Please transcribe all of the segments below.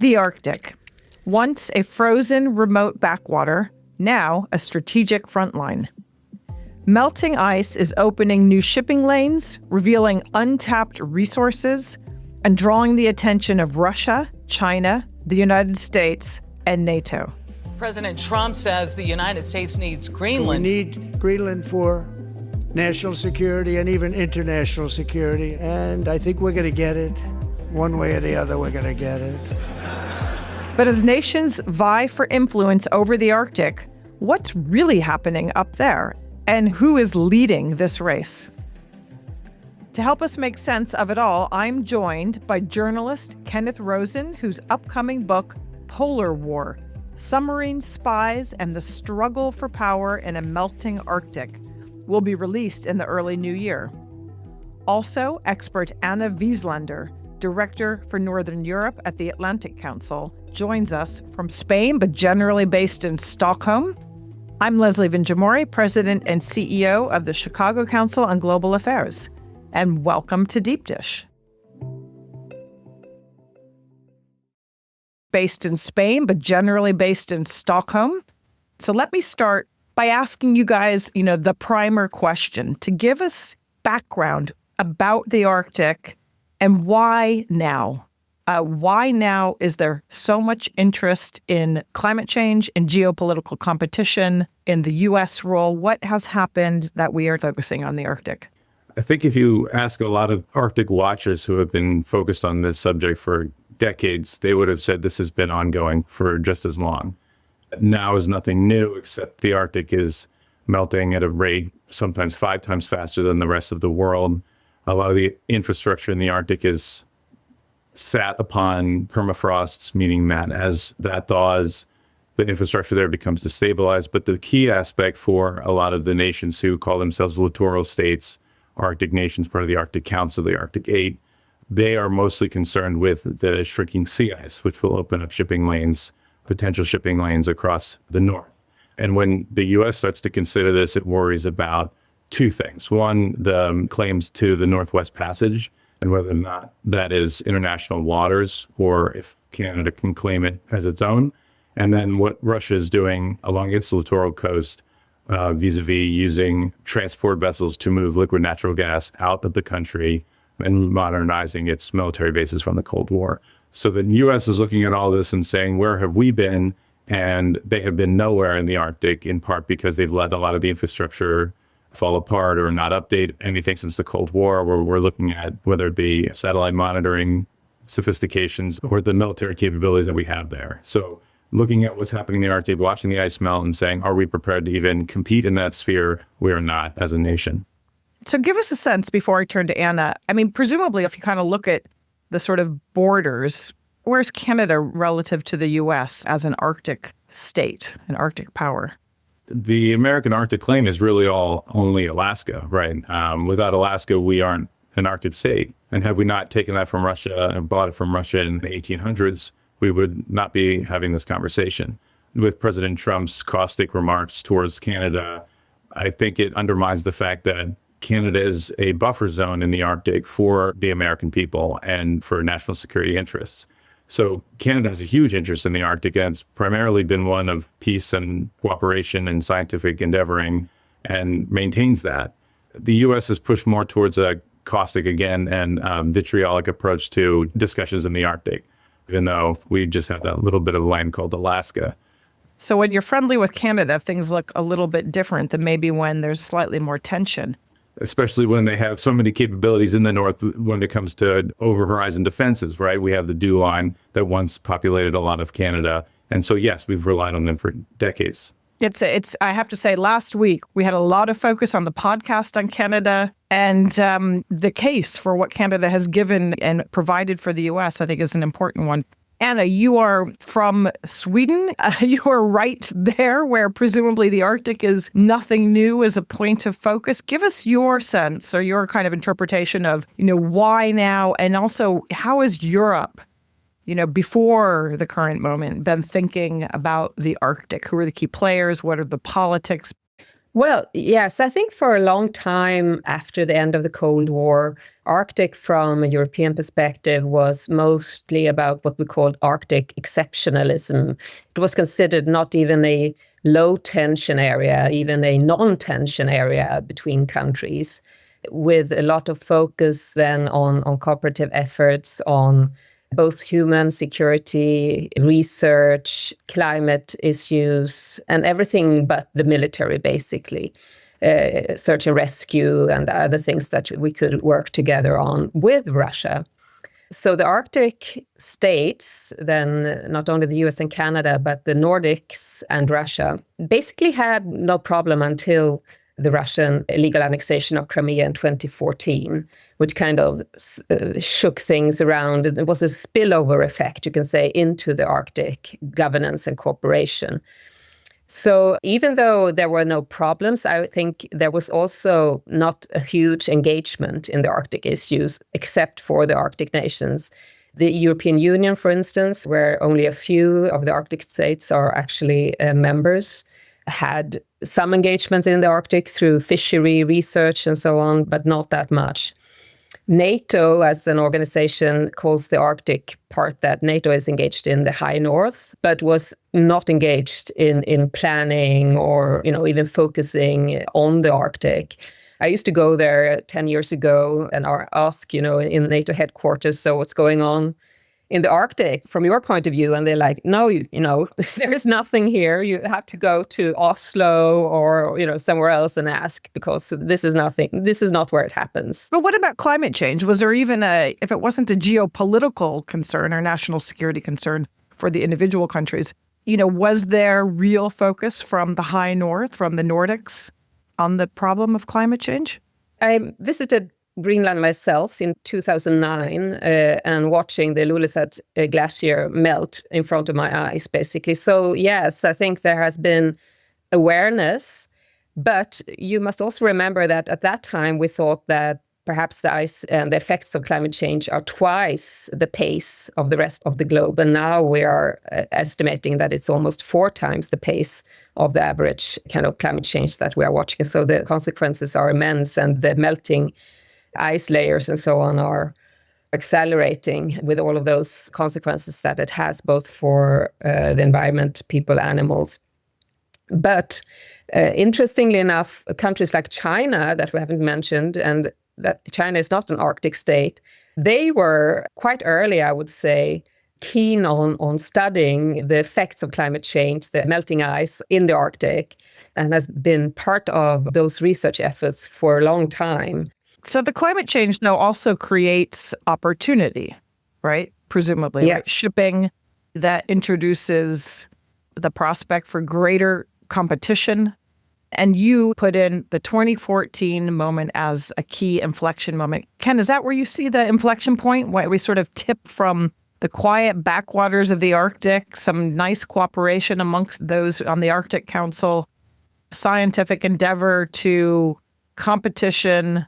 The Arctic. Once a frozen remote backwater, now a strategic frontline. Melting ice is opening new shipping lanes, revealing untapped resources, and drawing the attention of Russia, China, the United States, and NATO. President Trump says the United States needs Greenland. We need Greenland for national security and even international security, and I think we're going to get it. One way or the other, we're going to get it. But as nations vie for influence over the Arctic, what's really happening up there? And who is leading this race? To help us make sense of it all, I'm joined by journalist Kenneth Rosen, whose upcoming book, Polar War: Submarine Spies and the Struggle for Power in a Melting Arctic, will be released in the early new year. Also, expert Anna Wieslander, Director for Northern Europe at the Atlantic Council, joins us from Spain, but generally based in Stockholm. I'm Leslie Vinjamori, President and CEO of the Chicago Council on Global Affairs, and welcome to Deep Dish. Based in Spain, but generally based in Stockholm. So let me start by asking you guys, the primer question, to give us background about the Arctic and why now? Why now is there so much interest in climate change, in geopolitical competition, in the U.S. role? What has happened that we are focusing on the Arctic? I think if you ask a lot of Arctic watchers who have been focused on this subject for decades, they would have said this has been ongoing for just as long. Now is nothing new, except the Arctic is melting at a rate sometimes 5 times faster than the rest of the world. A lot of the infrastructure in the Arctic is sat upon permafrost, meaning that as that thaws, the infrastructure there becomes destabilized. But the key aspect for a lot of the nations who call themselves littoral states, Arctic nations, part of the Arctic Council, the Arctic 8, they are mostly concerned with the shrinking sea ice, which will open up shipping lanes, potential shipping lanes across the north. And when the U.S. starts to consider this, it worries about 2 things. One, the claims to the Northwest Passage and whether or not that is international waters or if Canada can claim it as its own. And then what Russia is doing along its littoral coast vis-a-vis using transport vessels to move liquid natural gas out of the country and modernizing its military bases from the Cold War. So the U.S. is looking at all this and saying, where have we been? And they have been nowhere in the Arctic, in part because they've let a lot of the infrastructure fall apart or not update anything since the Cold War, where we're looking at whether it be satellite monitoring sophistications or the military capabilities that we have there. So looking at what's happening in the Arctic, watching the ice melt and saying, are we prepared to even compete in that sphere? We are not as a nation. So give us a sense before I turn to Anna. I mean, presumably, if you kind of look at the sort of borders, where's Canada relative to the U.S. as an Arctic state, an Arctic power? The American Arctic claim is really only Alaska, right? Without Alaska, we aren't an Arctic state. And had we not taken that from Russia and bought it from Russia in the 1800s, we would not be having this conversation. With President Trump's caustic remarks towards Canada, I think it undermines the fact that Canada is a buffer zone in the Arctic for the American people and for national security interests. So Canada has a huge interest in the Arctic, and it's primarily been one of peace and cooperation and scientific endeavoring, and maintains that. The U.S. has pushed more towards a caustic again and vitriolic approach to discussions in the Arctic, even though we just have that little bit of land called Alaska. So when you're friendly with Canada, things look a little bit different than maybe when there's slightly more tension. Especially when they have so many capabilities in the north when it comes to over-horizon defenses, right? We have the DEW line that once populated a lot of Canada. And so, yes, we've relied on them for decades. It's. I have to say, last week, we had a lot of focus on the podcast on Canada, and the case for what Canada has given and provided for the U.S., I think, is an important one. Anna, you are from Sweden. You are right there where presumably the Arctic is nothing new as a point of focus. Give us your sense or your kind of interpretation of, why now? And also, how is Europe, before the current moment, been thinking about the Arctic? Who are the key players? What are the politics? Well, yes, I think for a long time after the end of the Cold War, Arctic from a European perspective was mostly about what we called Arctic exceptionalism. It was considered not even a low tension area, even a non-tension area between countries, with a lot of focus then on cooperative efforts on both human security, research, climate issues, and everything but the military, basically. Search and rescue and other things that we could work together on with Russia. So the Arctic states, then not only the US and Canada, but the Nordics and Russia, basically had no problem until the Russian illegal annexation of Crimea in 2014, which kind of shook things around. It was a spillover effect, you can say, into the Arctic governance and cooperation. So even though there were no problems, I think there was also not a huge engagement in the Arctic issues, except for the Arctic nations. The European Union, for instance, where only a few of the Arctic states are actually members, had some engagement in the Arctic through fishery research and so on, but not that much. NATO, as an organization, calls the Arctic part that NATO is engaged in the high north, but was not engaged in planning or, even focusing on the Arctic. I used to go there 10 years ago and ask, in NATO headquarters, so what's going on in the Arctic from your point of view? And they're like, no, there is nothing here. You have to go to Oslo or, somewhere else and ask, because this is nothing. This is not where it happens. But what about climate change? Was there even if it wasn't a geopolitical concern or national security concern for the individual countries, was there real focus from the high north, from the Nordics, on the problem of climate change? I visited Greenland myself in 2009 and watching the Ilulissat glacier melt in front of my eyes, basically. So yes, I think there has been awareness, but you must also remember that at that time we thought that perhaps the ice and the effects of climate change are twice the pace of the rest of the globe. And now we are estimating that it's almost 4 times the pace of the average kind of climate change that we are watching. So the consequences are immense, and the melting ice layers and so on are accelerating with all of those consequences that it has, both for the environment, people, animals. But interestingly enough, countries like China that we haven't mentioned, and that China is not an Arctic state, they were quite early, I would say, keen on studying the effects of climate change, the melting ice in the Arctic, and has been part of those research efforts for a long time. So the climate change, though, also creates opportunity, right? Presumably, yeah. Right? Shipping that introduces the prospect for greater competition. And you put in the 2014 moment as a key inflection moment. Ken, is that where you see the inflection point? Why we sort of tip from the quiet backwaters of the Arctic, some nice cooperation amongst those on the Arctic Council, scientific endeavor, to competition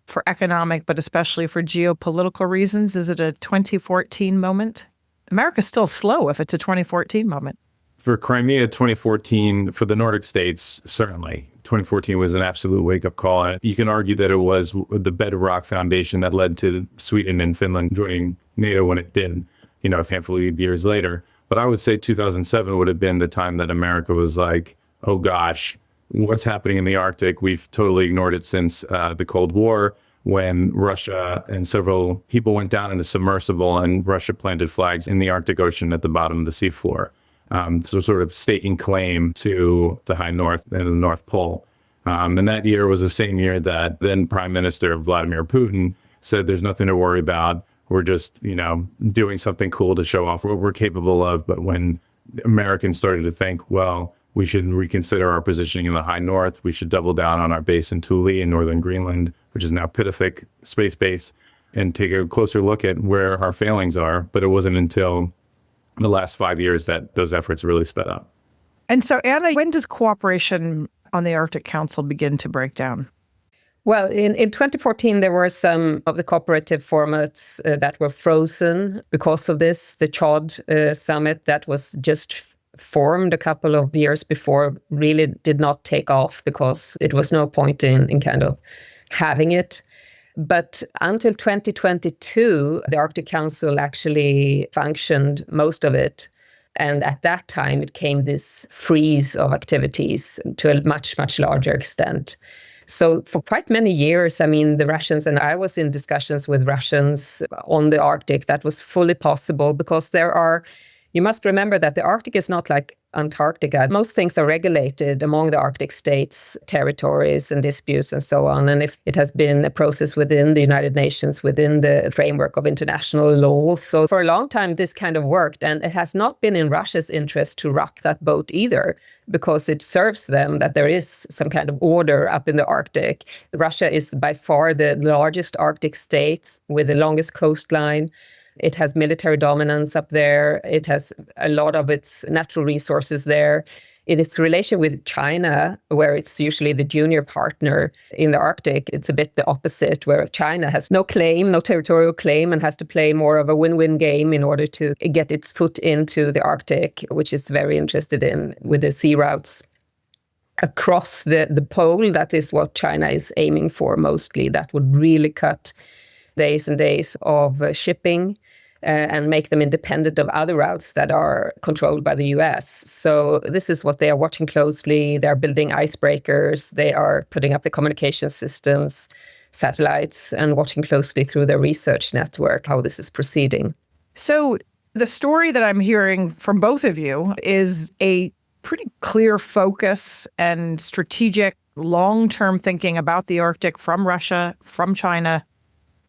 for economic, but especially for geopolitical reasons? Is it a 2014 moment? America's still slow if it's a 2014 moment. For Crimea, 2014, for the Nordic states, certainly. 2014 was an absolute wake-up call. And you can argue that it was the bedrock foundation that led to Sweden and Finland joining NATO when it did, a handful of years later. But I would say 2007 would have been the time that America was like, oh gosh, what's happening in the Arctic? We've totally ignored it since the Cold War, when Russia and several people went down in a submersible and Russia planted flags in the Arctic Ocean at the bottom of the seafloor. So sort of staking claim to the high north and the North Pole. And that year was the same year that then Prime Minister Vladimir Putin said there's nothing to worry about. We're just, doing something cool to show off what we're capable of. But when Americans started to think, well, we should reconsider our positioning in the high north, we should double down on our base in Thule in northern Greenland, which is now Pitifik Space Base, and take a closer look at where our failings are. But it wasn't until the last 5 years that those efforts really sped up. And so, Anna, when does cooperation on the Arctic Council begin to break down? Well, in 2014, there were some of the cooperative formats that were frozen because of this. The CHOD summit that was just formed a couple of years before really did not take off because it was no point in kind of having it. But until 2022, the Arctic Council actually functioned most of it. And at that time, it came this freeze of activities to a much, much larger extent. So for quite many years, I mean, the Russians, and I was in discussions with Russians on the Arctic, that was fully possible because you must remember that the Arctic is not like Antarctica. Most things are regulated among the Arctic states, territories and disputes and so on. And if it has been a process within the United Nations, within the framework of international law. So for a long time, this kind of worked. And it has not been in Russia's interest to rock that boat either, because it serves them that there is some kind of order up in the Arctic. Russia is by far the largest Arctic state with the longest coastline. It has military dominance up there. It has a lot of its natural resources there. In its relation with China, where it's usually the junior partner in the Arctic, it's a bit the opposite, where China has no claim, no territorial claim, and has to play more of a win-win game in order to get its foot into the Arctic, which it's very interested in with the sea routes across the pole. That is what China is aiming for mostly. That would really cut days and days of shipping and make them independent of other routes that are controlled by the US. So this is what they are watching closely. They're building icebreakers. They are putting up the communication systems, satellites, and watching closely through their research network how this is proceeding. So the story that I'm hearing from both of you is a pretty clear focus and strategic long-term thinking about the Arctic from Russia, from China.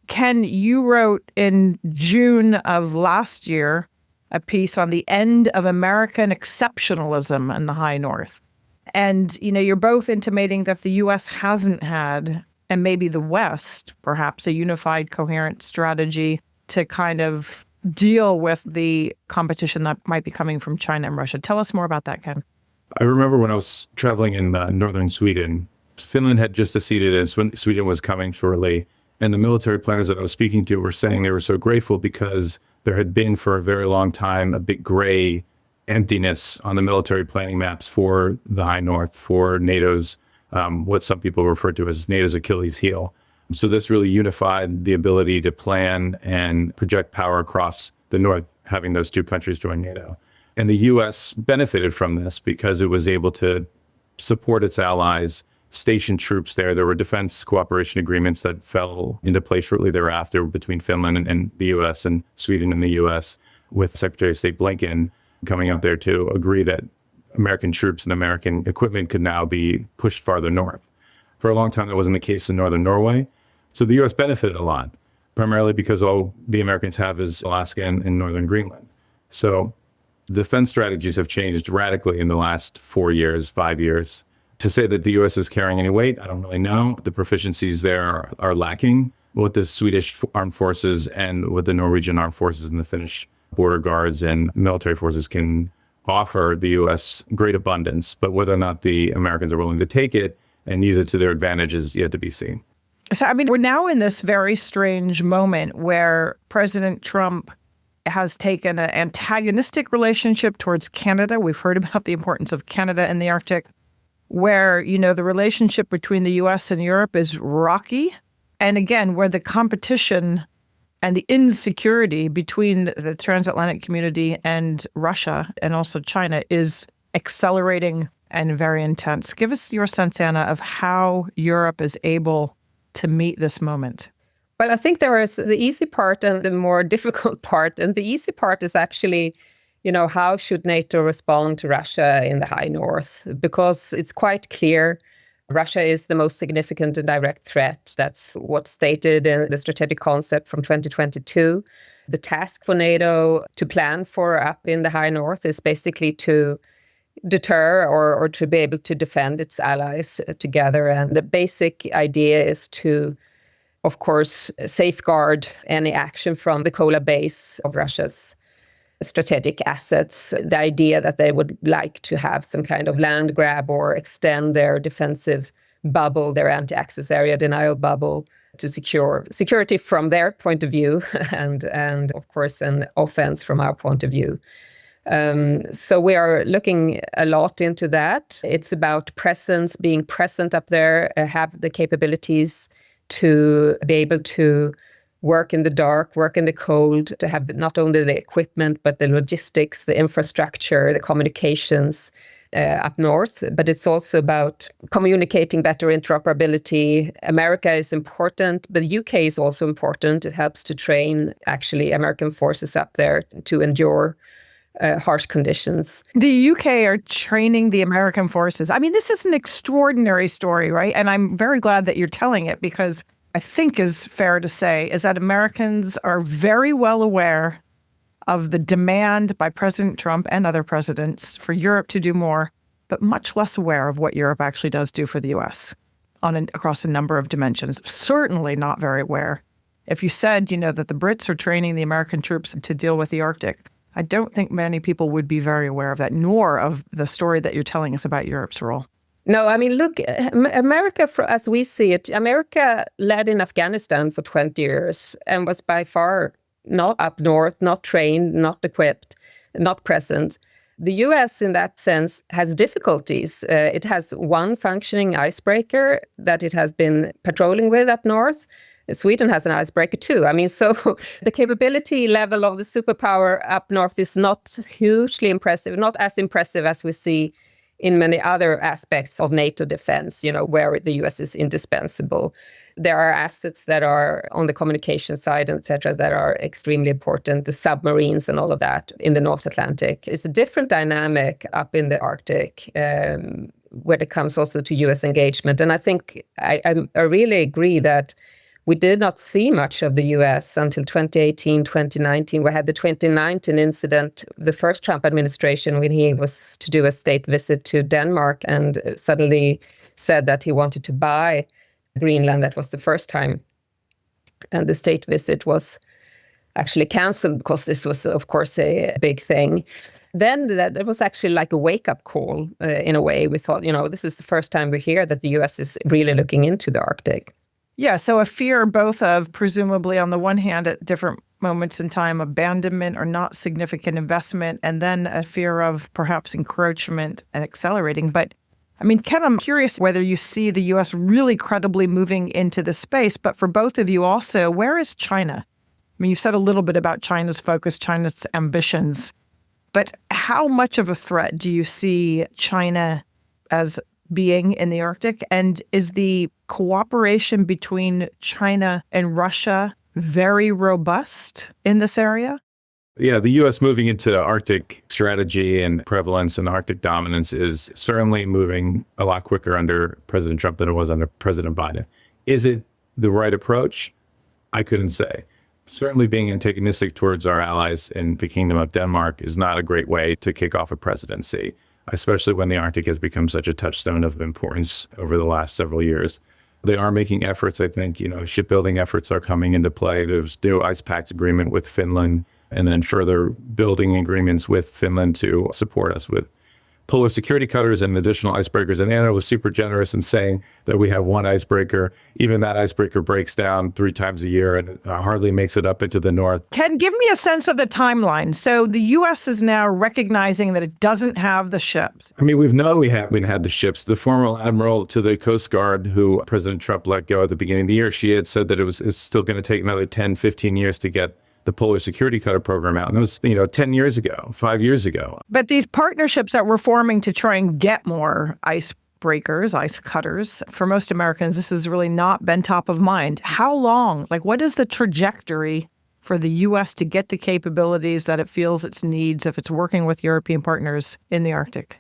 Ken, you wrote in June of last year a piece on the end of American exceptionalism in the high north. And, you're both intimating that the U.S. hasn't had, and maybe the West, perhaps, a unified, coherent strategy to kind of deal with the competition that might be coming from China and Russia. Tell us more about that, Ken. I remember when I was traveling in northern Sweden, Finland had just acceded and Sweden was coming shortly. And the military planners that I was speaking to were saying they were so grateful because there had been for a very long time a big gray emptiness on the military planning maps for the high north, for NATO's, what some people refer to as NATO's Achilles heel. So this really unified the ability to plan and project power across the north, having those two countries join NATO. And the U.S. benefited from this because it was able to support its allies, station troops there. There were defense cooperation agreements that fell into place shortly thereafter between Finland and the U.S. and Sweden and the U.S., with Secretary of State Blinken coming out there to agree that American troops and American equipment could now be pushed farther north. For a long time, that wasn't the case in northern Norway. So the U.S. benefited a lot, primarily because all the Americans have is Alaska and northern Greenland. So defense strategies have changed radically in the last 4 years, 5 years. To say that the U.S. is carrying any weight, I don't really know. The proficiencies there are lacking. What the Swedish armed forces and what the Norwegian armed forces and the Finnish border guards and military forces can offer the U.S. great abundance. But whether or not the Americans are willing to take it and use it to their advantage is yet to be seen. So, we're now in this very strange moment where President Trump has taken an antagonistic relationship towards Canada. We've heard about the importance of Canada in the Arctic, where, the relationship between the U.S. and Europe is rocky. And again, where the competition and the insecurity between the transatlantic community and Russia and also China is accelerating and very intense. Give us your sense, Anna, of how Europe is able to meet this moment. Well, I think there is the easy part and the more difficult part. And the easy part is actually, how should NATO respond to Russia in the high north? Because it's quite clear Russia is the most significant and direct threat. That's what's stated in the strategic concept from 2022. The task for NATO to plan for up in the high north is basically to deter or to be able to defend its allies together. And the basic idea is to, of course, safeguard any action from the Kola base of Russia's strategic assets. The idea that they would like to have some kind of land grab or extend their defensive bubble, their anti-access area denial bubble, to secure security from their point of view and of course, an offense from our point of view. So we are looking a lot into that. It's about presence, being present up there, have the capabilities to be able to work in the dark, work in the cold, to have not only the equipment, but the logistics, the infrastructure, the communications up north. But it's also about communicating better interoperability. America is important, but the UK is also important. It helps to train actually American forces up there to endure harsh conditions. The UK are training the American forces. I mean, this is an extraordinary story, right? And I'm very glad that you're telling it, because I think is fair to say is that Americans are very well aware of the demand by President Trump and other presidents for Europe to do more, but much less aware of what Europe actually does do for the US across a number of dimensions. Certainly not very aware. If you said, that the Brits are training the American troops to deal with the Arctic, I don't think many people would be very aware of that, nor of the story that you're telling us about Europe's role. No, I mean, look, America, as we see it, America led in Afghanistan for 20 years and was by far not up north, not trained, not equipped, not present. The US, in that sense, has difficulties. It has one functioning icebreaker that it has been patrolling with up north. Sweden has an icebreaker too. I mean, so the capability level of the superpower up north is not hugely impressive, not as impressive as we see in many other aspects of NATO defense, where the US is indispensable. There are assets that are on the communication side, et cetera, that are extremely important, the submarines and all of that in the North Atlantic. It's a different dynamic up in the Arctic when it comes also to US engagement. And I think I really agree that we did not see much of the US until 2018, 2019. We had the 2019 incident, the first Trump administration, when he was to do a state visit to Denmark and suddenly said that he wanted to buy Greenland. That was the first time. And the state visit was actually canceled because this was, of course, a big thing. Then it was actually like a wake-up call in a way. We thought, this is the first time we hear that the US is really looking into the Arctic. Yeah, so a fear both of, presumably on the one hand, at different moments in time, abandonment or not significant investment, and then a fear of perhaps encroachment and accelerating. But I mean, Ken, I'm curious whether you see the U.S. really credibly moving into this space, but for both of you also, where is China? I mean, you said a little bit about China's focus, China's ambitions, but how much of a threat do you see China as being in the Arctic? And is the cooperation between China and Russia very robust in this area? Yeah, the U.S. moving into Arctic strategy and prevalence and Arctic dominance is certainly moving a lot quicker under President Trump than it was under President Biden. Is it the right approach? I couldn't say. Certainly being antagonistic towards our allies in the Kingdom of Denmark is not a great way to kick off a presidency, especially when the Arctic has become such a touchstone of importance over the last several years. They are making efforts, I think, shipbuilding efforts are coming into play. There's new ice pact agreement with Finland, and then further building agreements with Finland to support us with polar security cutters and additional icebreakers. And NATO was super generous in saying that we have one icebreaker. Even that icebreaker breaks down 3 times a year and hardly makes it up into the north. Ken, give me a sense of the timeline. So the U.S. is now recognizing that it doesn't have the ships. I mean, we haven't had the ships. The former admiral to the Coast Guard, who President Trump let go at the beginning of the year, she had said that it's still going to take another 10, 15 years to get the polar security cutter program out. And it was, 10 years ago, 5 years ago. But these partnerships that we're forming to try and get more icebreakers, ice cutters, for most Americans, this has really not been top of mind. How long? What is the trajectory for the U.S. to get the capabilities that it feels it needs if it's working with European partners in the Arctic?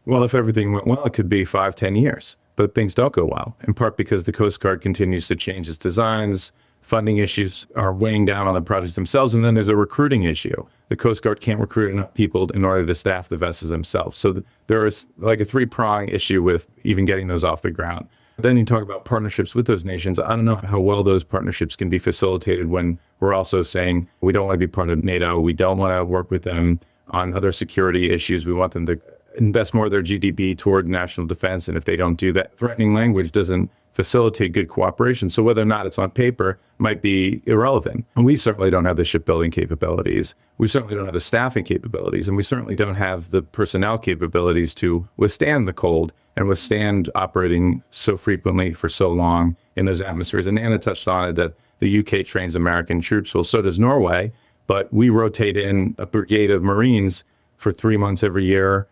Well, if everything went well, it could be 5, 10 years. But things don't go well, in part because the Coast Guard continues to change its designs. Funding issues are weighing down on the projects themselves. And then there's a recruiting issue. The Coast Guard can't recruit enough people in order to staff the vessels themselves. So there is like a 3-prong issue with even getting those off the ground. Then you talk about partnerships with those nations. I don't know how well those partnerships can be facilitated when we're also saying we don't want to be part of NATO. We don't want to work with them on other security issues. We want them to invest more of their GDP toward national defense. And if they don't do that, threatening language doesn't facilitate good cooperation. So whether or not it's on paper might be irrelevant. And we certainly don't have the shipbuilding capabilities. We certainly don't have the staffing capabilities. And we certainly don't have the personnel capabilities to withstand the cold and withstand operating so frequently for so long in those atmospheres. And Anna touched on it, that the UK trains American troops. Well, so does Norway. But we rotate in a brigade of Marines for 3 months every year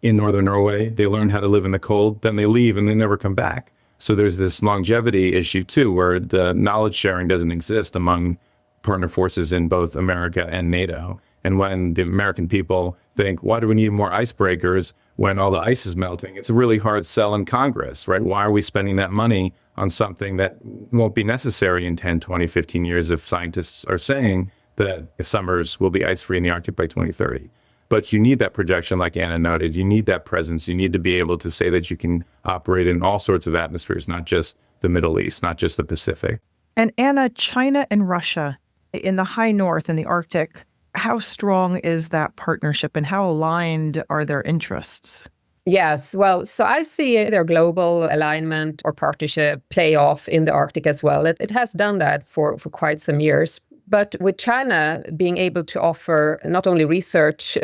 in northern Norway. They learn how to live in the cold, then they leave and they never come back. So there's this longevity issue too, where the knowledge sharing doesn't exist among partner forces in both America and NATO. And when the American people think, why do we need more icebreakers when all the ice is melting? It's a really hard sell in Congress, right? Why are we spending that money on something that won't be necessary in 10, 20, 15 years if scientists are saying that summers will be ice-free in the Arctic by 2030? But you need that projection, like Anna noted. You need that presence. You need to be able to say that you can operate in all sorts of atmospheres, not just the Middle East, not just the Pacific. And Anna, China and Russia in the high north and the Arctic, how strong is that partnership and how aligned are their interests? Yes, well, so I see their global alignment or partnership play off in the Arctic as well. It has done that for quite some years. But with China being able to offer not only research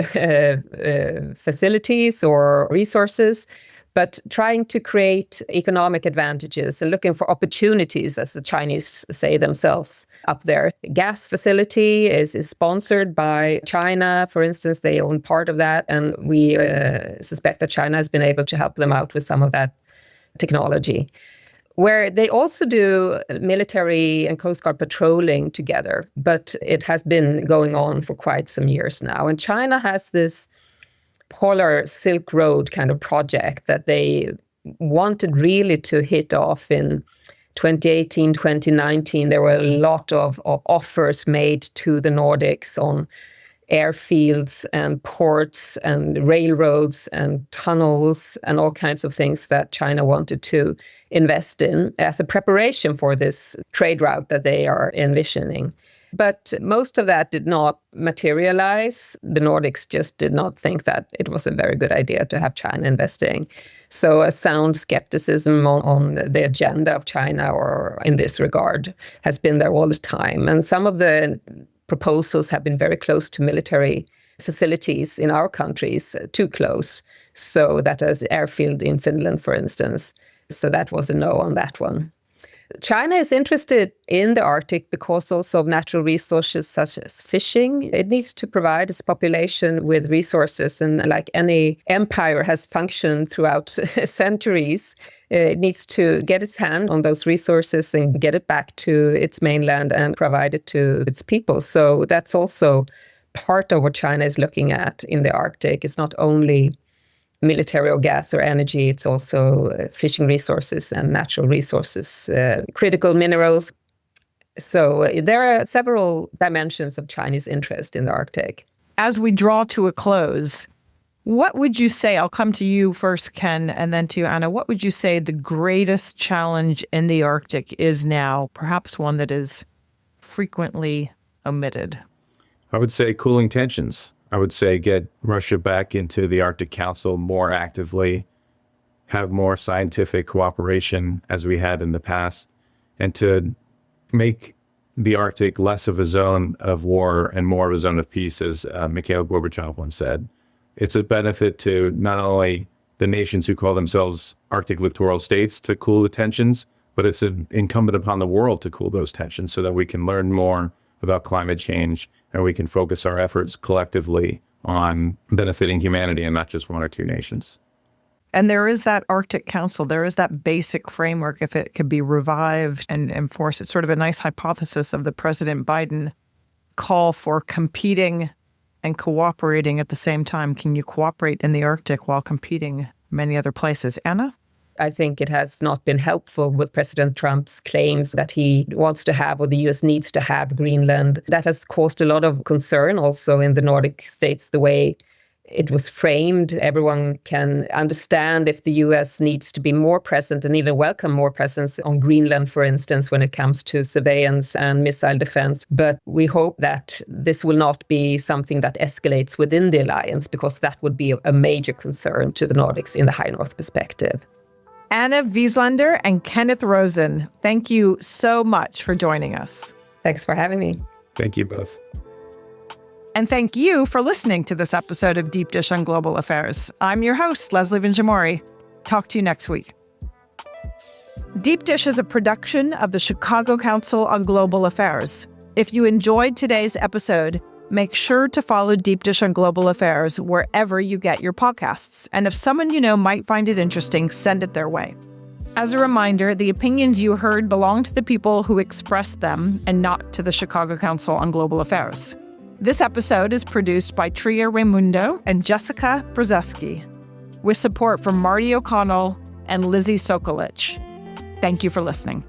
facilities or resources, but trying to create economic advantages and looking for opportunities, as the Chinese say themselves up there. Gas facility is sponsored by China, for instance. They own part of that, and we suspect that China has been able to help them out with some of that technology. Where they also do military and Coast Guard patrolling together, but it has been going on for quite some years now. And China has this Polar Silk Road kind of project that they wanted really to hit off in 2018, 2019. There were a lot of offers made to the Nordics on airfields and ports and railroads and tunnels and all kinds of things that China wanted to invest in as a preparation for this trade route that they are envisioning. But most of that did not materialize. The Nordics just did not think that it was a very good idea to have China investing. So a sound skepticism on the agenda of China or in this regard has been there all the time. And some of the proposals have been very close to military facilities in our countries, too close. So that is airfield in Finland, for instance. So that was a no on that one. China is interested in the Arctic because also of natural resources such as fishing. It needs to provide its population with resources, and like any empire has functioned throughout centuries, it needs to get its hand on those resources and get it back to its mainland and provide it to its people. So that's also part of what China is looking at in the Arctic. It's not only military or gas or energy, it's also fishing resources and natural resources, critical minerals. So there are several dimensions of Chinese interest in the Arctic. As we draw to a close, what would you say, I'll come to you first, Ken, and then to you, Anna, what would you say the greatest challenge in the Arctic is now, perhaps one that is frequently omitted? I would say cooling tensions. I would say get Russia back into the Arctic Council more actively, have more scientific cooperation as we had in the past, and to make the Arctic less of a zone of war and more of a zone of peace, as Mikhail Gorbachev once said. It's a benefit to not only the nations who call themselves Arctic littoral states to cool the tensions, but it's incumbent upon the world to cool those tensions so that we can learn more about climate change and we can focus our efforts collectively on benefiting humanity and not just one or two nations. And there is that Arctic Council, there is that basic framework, if it could be revived and enforced. It's sort of a nice hypothesis of the President Biden call for competing and cooperating at the same time. Can you cooperate in the Arctic while competing many other places? Anna? I think it has not been helpful with President Trump's claims that he wants to have, or the US needs to have, Greenland. That has caused a lot of concern also in the Nordic states, the way it was framed. Everyone can understand if the US needs to be more present and even welcome more presence on Greenland, for instance, when it comes to surveillance and missile defense. But we hope that this will not be something that escalates within the alliance, because that would be a major concern to the Nordics in the High North perspective. Anna Wieslander and Kenneth Rosen, thank you so much for joining us. Thanks for having me. Thank you both. And thank you for listening to this episode of Deep Dish on Global Affairs. I'm your host, Leslie Vinjamori. Talk to you next week. Deep Dish is a production of the Chicago Council on Global Affairs. If you enjoyed today's episode, make sure to follow Deep Dish on Global Affairs wherever you get your podcasts. And if someone you know might find it interesting, send it their way. As a reminder, the opinions you heard belong to the people who expressed them and not to the Chicago Council on Global Affairs. This episode is produced by Tria Raimundo and Jessica Brzeski, with support from Marty O'Connell and Lizzie Sokolich. Thank you for listening.